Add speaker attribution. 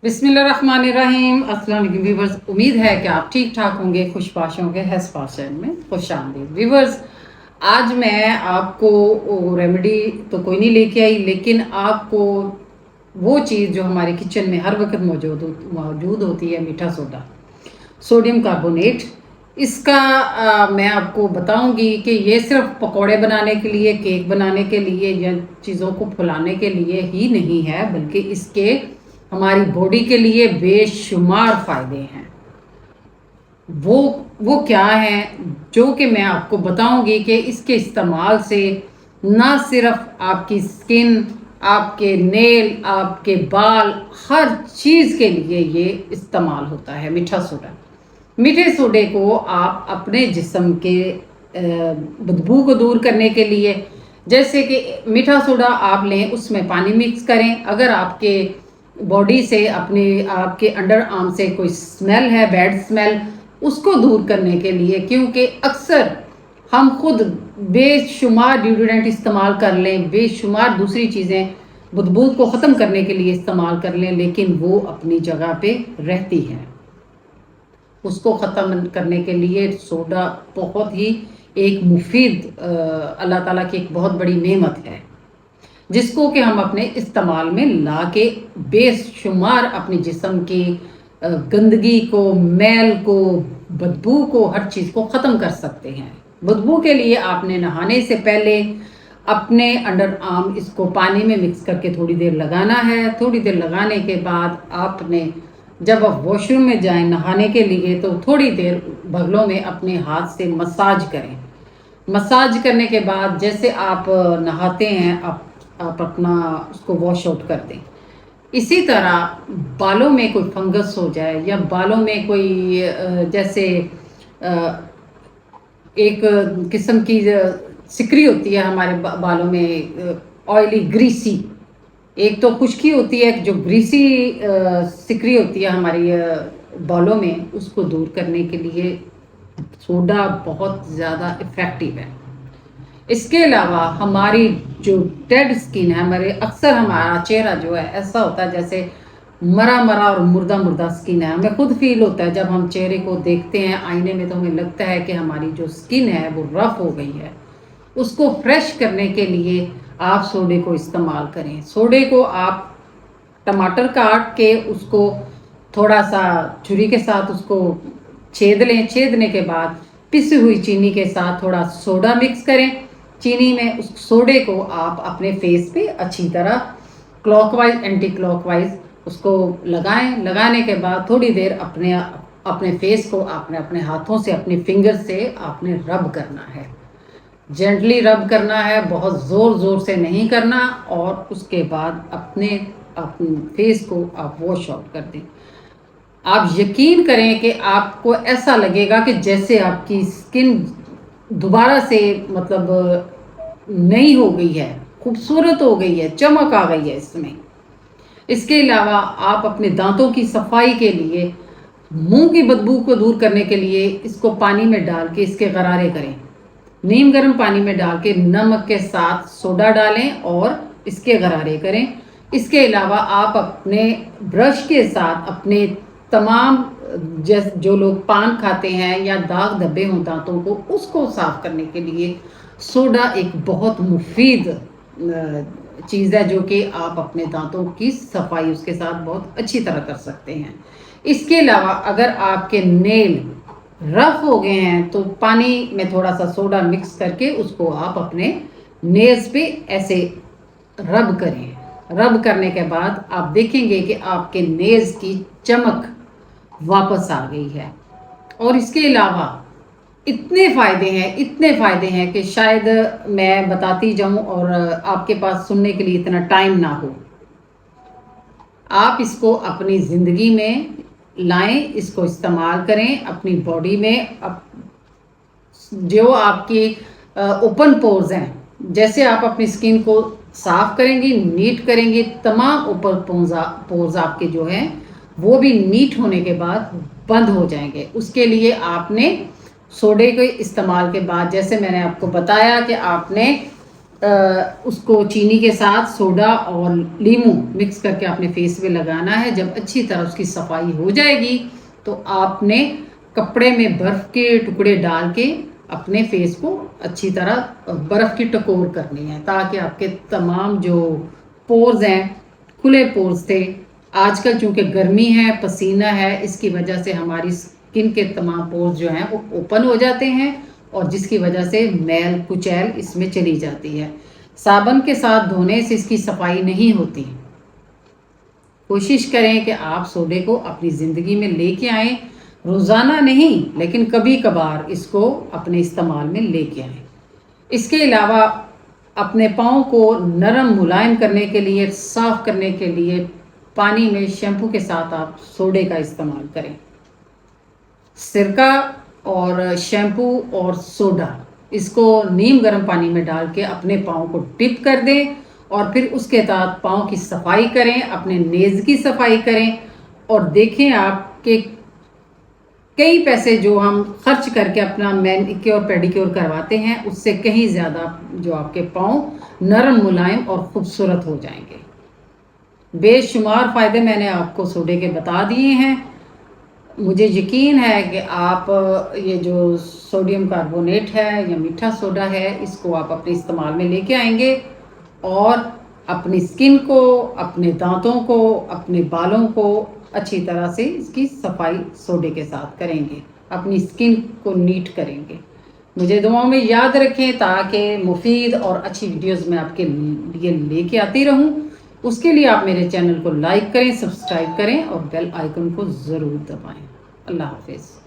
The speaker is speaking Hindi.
Speaker 1: बिस्मिल्लाहिर्रहमानिर्रहीम। अस्सलाम वालेकुम व्यूवर्स, उम्मीद है कि आप ठीक ठाक होंगे, खुशबाश होंगे। हैस फैशन में खुश आमदीद व्यूवर्स। आज मैं आपको रेमेडी तो कोई नहीं लेके आई, लेकिन आपको वो चीज़ जो हमारे किचन में हर वक्त मौजूद होती है, मीठा सोडा, सोडियम कार्बोनेट। इसका मैं आपको बताऊंगी कि ये सिर्फ पकौड़े बनाने के लिए, केक बनाने के लिए या चीज़ों को फुलाने के लिए ही नहीं है, बल्कि इसके हमारी बॉडी के लिए बेशुमार फ़ायदे हैं। वो वो क्या है जो कि मैं आपको बताऊंगी कि इसके इस्तेमाल से ना सिर्फ आपकी स्किन, आपके नेल, आपके बाल, हर चीज़ के लिए ये इस्तेमाल होता है मीठा सोडा। मीठे सोडे को आप अपने जिस्म के बदबू को दूर करने के लिए, जैसे कि मीठा सोडा आप लें, उसमें पानी मिक्स करें। अगर आपके बॉडी से, अपने आपके अंडर आर्म से कोई स्मेल है, बैड स्मेल, उसको दूर करने के लिए, क्योंकि अक्सर हम खुद बेशुमार डिओड्रेंट इस्तेमाल कर लें, बेशुमार दूसरी चीज़ें बदबू को ख़त्म करने के लिए इस्तेमाल कर लें, लेकिन वो अपनी जगह पे रहती हैं। उसको ख़त्म करने के लिए सोडा बहुत ही एक मुफीद, अल्लाह ताला की एक बहुत बड़ी नेमत है, जिसको कि हम अपने इस्तेमाल में ला के बेशुमार अपने जिस्म की गंदगी को, मैल को, बदबू को, हर चीज़ को ख़त्म कर सकते हैं। बदबू के लिए आपने नहाने से पहले अपने अंडर आर्म इसको पानी में मिक्स करके थोड़ी देर लगाना है। थोड़ी देर लगाने के बाद आपने, जब आप वॉशरूम में जाएं नहाने के लिए, तो थोड़ी देर बगलों में अपने हाथ से मसाज करें। मसाज करने के बाद जैसे आप नहाते हैं, आप अपना उसको वॉश आउट कर दें। इसी तरह बालों में कोई फंगस हो जाए या बालों में कोई जैसे एक किस्म की सिकरी होती है हमारे बालों में, ऑयली ग्रीसी, एक तो खुश्की होती है, जो ग्रीसी सिकरी होती है हमारी बालों में, उसको दूर करने के लिए सोडा बहुत ज़्यादा इफ़ेक्टिव है। इसके अलावा हमारी जो डेड स्किन है, हमारे अक्सर हमारा चेहरा जो है ऐसा होता है जैसे मरा मरा और मुर्दा मुर्दा स्किन है। हमें खुद फील होता है जब हम चेहरे को देखते हैं आईने में, तो हमें लगता है कि हमारी जो स्किन है वो रफ हो गई है। उसको फ्रेश करने के लिए आप सोडे को इस्तेमाल करें। सोडे को आप टमाटर काट के उसको थोड़ा सा छुरी के साथ उसको छेद लें। छेदने के बाद पिसी हुई चीनी के साथ थोड़ा सोडा मिक्स करें। चीनी में उस सोडे को आप अपने फेस पे अच्छी तरह क्लॉकवाइज, एंटी क्लॉकवाइज उसको लगाएं। लगाने के बाद थोड़ी देर अपने अपने फेस को आपने अपने हाथों से, अपने फिंगर से आपने रब करना है। जेंटली रब करना है, बहुत ज़ोर ज़ोर से नहीं करना। और उसके बाद अपने फेस को आप वॉश आउट कर दें। आप यकीन करें कि आपको ऐसा लगेगा कि जैसे आपकी स्किन दोबारा से, मतलब नई हो गई है, खूबसूरत हो गई है, चमक आ गई है इसमें। इसके अलावा आप अपने दांतों की सफाई के लिए, मुंह की बदबू को दूर करने के लिए इसको पानी में डाल के इसके गरारे करें। नीम गर्म पानी में डाल के नमक के साथ सोडा डालें और इसके गरारे करें। इसके अलावा आप अपने ब्रश के साथ अपने तमाम, जो लोग पान खाते हैं या दाग धब्बे हों दांतों को, उसको साफ करने के लिए सोडा एक बहुत मुफीद चीज़ है, जो कि आप अपने दांतों की सफाई उसके साथ बहुत अच्छी तरह कर सकते हैं। इसके अलावा अगर आपके नेल रफ हो गए हैं तो पानी में थोड़ा सा सोडा मिक्स करके उसको आप अपने नेल्स पे ऐसे रब करें। रब करने के बाद आप देखेंगे कि आपके नेल्स की चमक वापस आ गई है। और इसके अलावा इतने फ़ायदे हैं, इतने फ़ायदे हैं कि शायद मैं बताती जाऊं और आपके पास सुनने के लिए इतना टाइम ना हो। आप इसको अपनी ज़िंदगी में लाएं, इसको इस्तेमाल करें अपनी बॉडी में। जो आपके ओपन पोर्स हैं, जैसे आप अपनी स्किन को साफ करेंगी, नीट करेंगी, तमाम ओपन पोर्स आपके जो हैं वो भी नीट होने के बाद बंद हो जाएंगे। उसके लिए आपने सोडे के इस्तेमाल के बाद, जैसे मैंने आपको बताया कि आपने उसको चीनी के साथ सोडा और नींबू मिक्स करके अपने फेस पे लगाना है। जब अच्छी तरह उसकी सफाई हो जाएगी तो आपने कपड़े में बर्फ़ के टुकड़े डाल के अपने फेस को अच्छी तरह बर्फ़ की टकोर करनी है, ताकि आपके तमाम जो पोर्स हैं, खुले पोर्स थे, आजकल चूँकि गर्मी है, पसीना है, इसकी वजह से हमारी स्किन के तमाम पोर्स जो हैं वो ओपन हो जाते हैं और जिसकी वजह से मैल कुचैल इसमें चली जाती है। साबुन के साथ धोने से इसकी सफाई नहीं होती। कोशिश करें कि आप सोडे को अपनी ज़िंदगी में लेके आएँ, रोज़ाना नहीं लेकिन कभी कभार इसको अपने इस्तेमाल में लेके आएँ। इसके अलावा अपने पाँव को नरम मुलायम करने के लिए, साफ़ करने के लिए पानी में शैम्पू के साथ आप सोडे का इस्तेमाल करें। सिरका और शैम्पू और सोडा, इसको नीम गर्म पानी में डाल के अपने पाँव को डिप कर दें और फिर उसके बाद पाँव की सफाई करें, अपने नेज़ की सफाई करें और देखें आपके कई पैसे जो हम खर्च करके अपना मैनिक्योर पेडिक्योर करवाते हैं उससे कहीं ज़्यादा जो आपके पाँव नरम मुलायम और ख़ूबसूरत हो जाएंगे। बेशुमार फ़ायदे मैंने आपको सोडे के बता दिए हैं। मुझे यकीन है कि आप ये जो सोडियम कार्बोनेट है या मीठा सोडा है, इसको आप अपने इस्तेमाल में लेके आएंगे और अपनी स्किन को, अपने दांतों को, अपने बालों को अच्छी तरह से इसकी सफाई सोडे के साथ करेंगे, अपनी स्किन को नीट करेंगे। मुझे दुआओं में याद रखें ताकि मुफीद और अच्छी वीडियोस मैं आपके लिए लेके आती रहूं। उसके लिए आप मेरे चैनल को लाइक करें, सब्सक्राइब करें और बेल आइकन को ज़रूर दबाएं। अल्लाह हाफिज़।